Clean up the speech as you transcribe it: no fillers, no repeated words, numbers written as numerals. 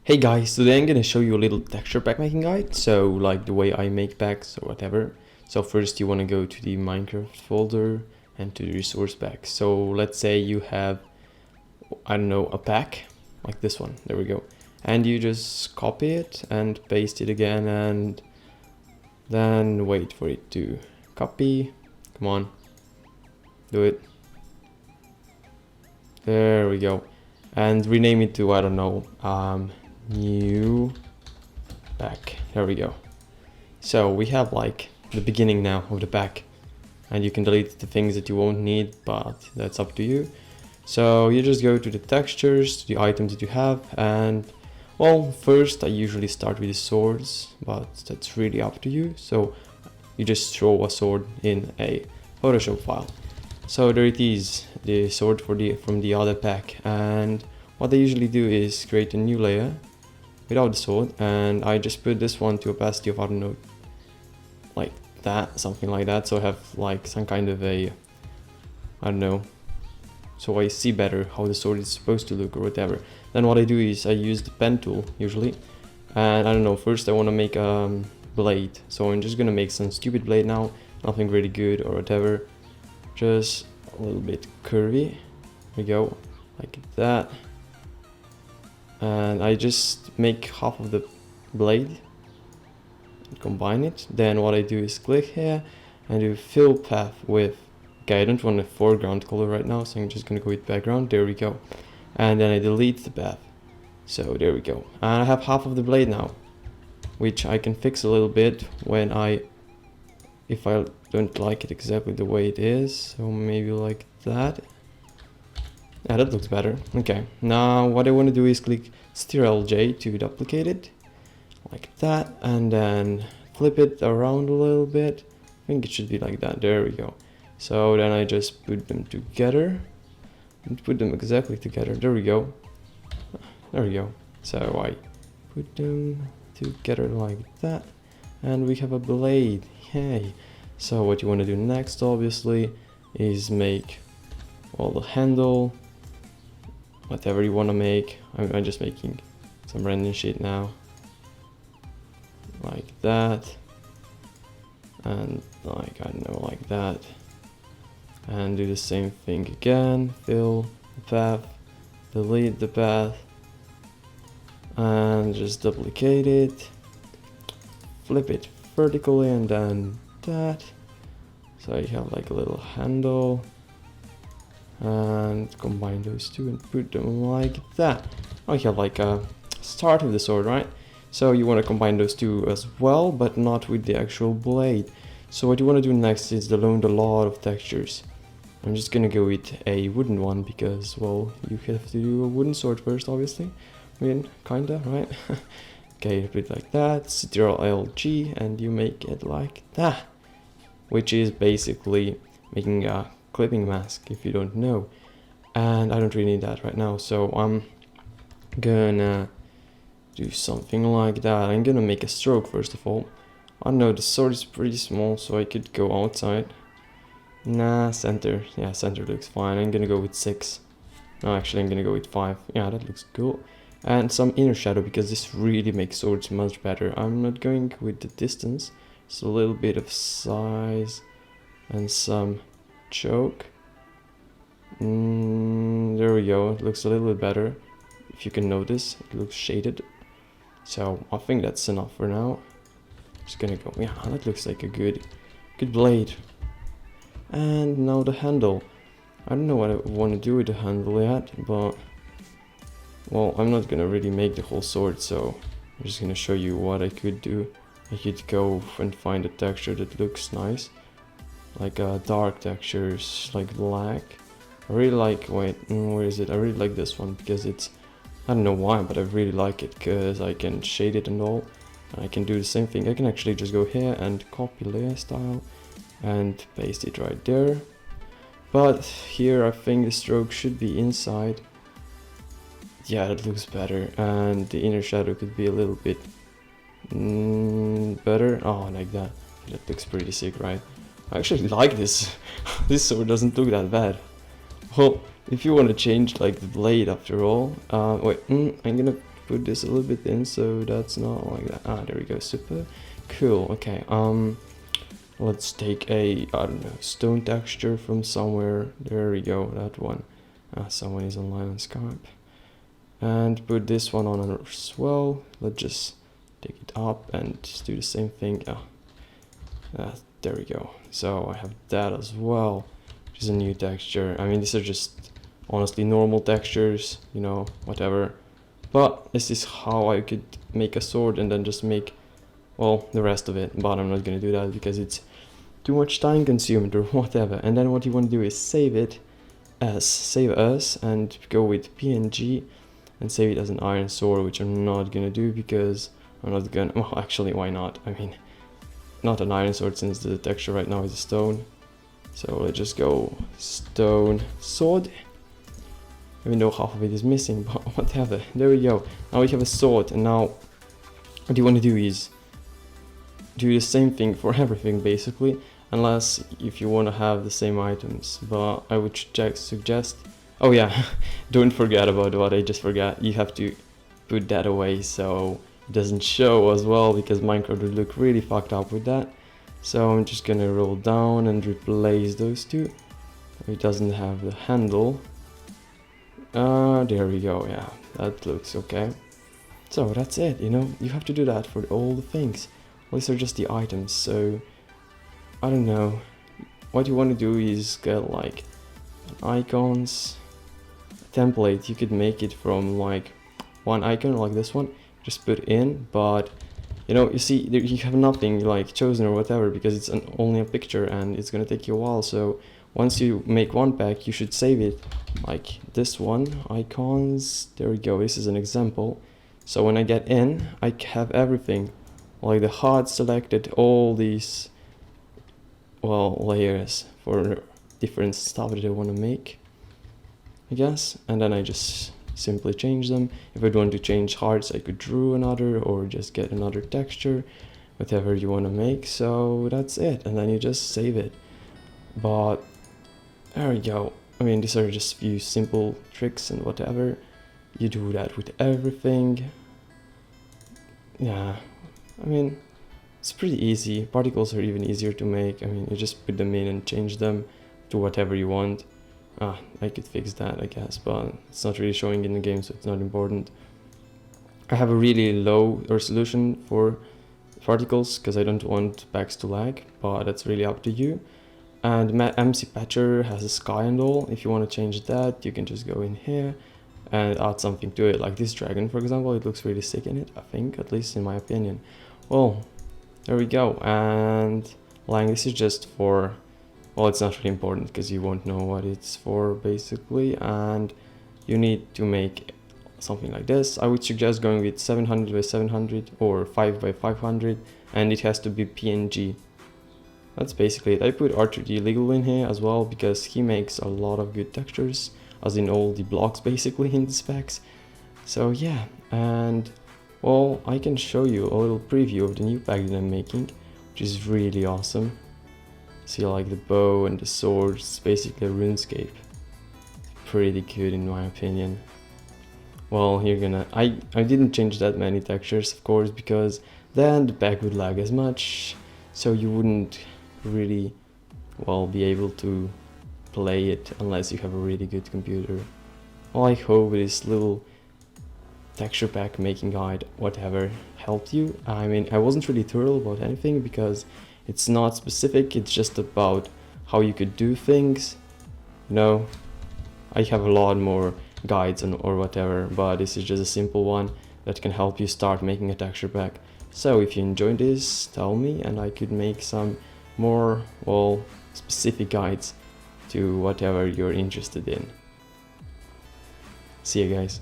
Hey guys, today I'm gonna show you a little texture pack making guide, so like the way I make packs or whatever. So first you want to go to the Minecraft folder and to the resource pack. So let's say you have, I don't know, a pack like this one, there we go. And you just copy it and paste it again and then wait for it to copy. Come on, do it. There we go. And rename it to, I don't know, new pack. There we go. So we have like the beginning now of the pack, and you can delete the things that you won't need, but that's up to you. So you just go to the textures, to the items that you have, and well, first I usually start with the swords, but that's really up to you. So you just throw a sword in a Photoshop file. So there it is, the sword from the other pack. And what I usually do is create a new layer without the sword, and I just put this one to opacity of, I don't know, like that, something like that, so I have like some kind of a, I don't know, so I see better how the sword is supposed to look or whatever. Then what I do is I use the pen tool usually, and I don't know, first I want to make a blade, so I'm just gonna make some stupid blade now, nothing really good or whatever, just a little bit curvy. There we go, like that. And I just make half of the blade and combine it. Then what I do is click here and do fill path with, okay, I don't want a foreground color right now, so I'm just gonna go with background. There we go. And then I delete the path, so there we go. And I have half of the blade now, which I can fix a little bit when if I don't like it exactly the way it is, so maybe like that. Yeah, that looks better. Okay, now what I want to do is click Ctrl-J to duplicate it, like that, and then flip it around a little bit. I think it should be like that. There we go. So then I just put them together, and put them exactly together. There we go. There we go. So I put them together like that, and we have a blade. Yay! So what you want to do next, obviously, is make all the handle, whatever you want to make. I'm just making some random shit now, like that, and like, I don't know, like that, and do the same thing again. Fill the path, delete the path, and just duplicate it, flip it vertically, and then that, so you have like a little handle, and combine those two and put them like that. Now you have like a start of the sword, right? So you want to combine those two as well, but not with the actual blade. So what you want to do next is load a lot of textures. I'm just gonna go with a wooden one because, well, you have to do a wooden sword first, obviously. I mean, kinda, right? Okay, you put it like that, Ctrl-L-G, and you make it like that, which is basically making a clipping mask, if you don't know. And I don't really need that right now, so I'm gonna do something like that. I'm gonna make a stroke first of all. I don't know, the sword is pretty small, so I could go outside. Nah, center. Yeah, center looks fine. I'm gonna go with 6. No, actually I'm gonna go with 5. Yeah, that looks cool. And some inner shadow, because this really makes swords much better. I'm not going with the distance, so a little bit of size and some choke. There we go, it looks a little bit better. If you can notice, it looks shaded. So I think that's enough for now. Just gonna go, yeah, that looks like a good blade. And now the handle. I don't know what I want to do with the handle yet, but well, I'm not gonna really make the whole sword, so I'm just gonna show you what I could do. I could go and find a texture that looks nice, like dark textures, like black. I really like, wait, where is it? I really like this one because it's, I don't know why, but I really like it because I can shade it and all. And I can do the same thing. I can actually just go here and copy layer style and paste it right there. But here I think the stroke should be inside. Yeah, that looks better. And the inner shadow could be a little bit better. Oh, like that. That looks pretty sick, right? I actually like this. This sword doesn't look that bad. Well, if you want to change like the blade after all, wait, I'm gonna put this a little bit in so that's not like that. Ah, there we go, super cool. Okay, let's take a, I don't know, stone texture from somewhere. There we go, that one. Someone is online on Skype. And put this one on as well. Let's just take it up and just do the same thing. There we go. So I have that as well, which is a new texture. I mean, these are just honestly normal textures, you know, whatever. But this is how I could make a sword and then just make, well, the rest of it. But I'm not gonna do that because it's too much time consuming or whatever. And then what you want to do is save it as save as and go with PNG and save it as an iron sword, which I'm not gonna do because I'm not gonna, well, actually, why not? I mean, not an iron sword since the texture right now is a stone. So let's just go stone sword. Even though half of it is missing, but whatever. There we go. Now we have a sword, and now what you want to do is do the same thing for everything basically, unless if you want to have the same items. But I would suggest, oh yeah, don't forget about what I just forgot. You have to put that away so it doesn't show as well, because Minecraft would look really fucked up with that. So I'm just gonna roll down and replace those two. It doesn't have the handle. There we go. Yeah, that looks okay. So that's it, you know, you have to do that for all the things. These are just the items, so I don't know. What you want to do is get like icons, template. You could make it from like one icon like this one, just put in, but you know, you see there you have nothing like chosen or whatever because it's only a picture and it's gonna take you a while. So once you make one pack, you should save it like this one, icons. There we go, this is an example. So when I get in, I have everything, like the HUD selected, all these, well, layers for different stuff that I want to make, I guess. And then I just simply change them. If I want to change hearts, I could draw another or just get another texture, whatever you want to make. So that's it, and then you just save it. But there we go. I mean, these are just few simple tricks and whatever. You do that with everything. Yeah, I mean, it's pretty easy. Particles are even easier to make. I mean, you just put them in and change them to whatever you want. I could fix that, I guess, but it's not really showing in the game, so it's not important. I have a really low resolution for particles because I don't want packs to lag, but that's really up to you. And MC Patcher has a sky and all. If you want to change that, you can just go in here and add something to it, like this dragon, for example. It looks really sick in it, I think, at least in my opinion. Well, there we go. And line, this is just for, well, it's not really important because you won't know what it's for basically. And you need to make something like this. I would suggest going with 700 by 700 or 5 by 500, and it has to be PNG. That's basically it. I put R2D Legal in here as well because he makes a lot of good textures, as in all the blocks basically in the specs. So yeah, and well, I can show you a little preview of the new pack that I'm making, which is really awesome. See, like the bow and the swords, it's basically a RuneScape. Pretty good in my opinion. Well, you're gonna, I didn't change that many textures, of course, because then the pack would lag as much, so you wouldn't really, well, be able to play it unless you have a really good computer. Well, I hope this little texture pack making guide, whatever, helped you. I mean, I wasn't really thorough about anything because it's not specific, it's just about how you could do things. You know, I have a lot more guides on, or whatever, but this is just a simple one that can help you start making a texture pack. So if you enjoyed this, tell me and I could make some more, well, specific guides to whatever you're interested in. See you guys.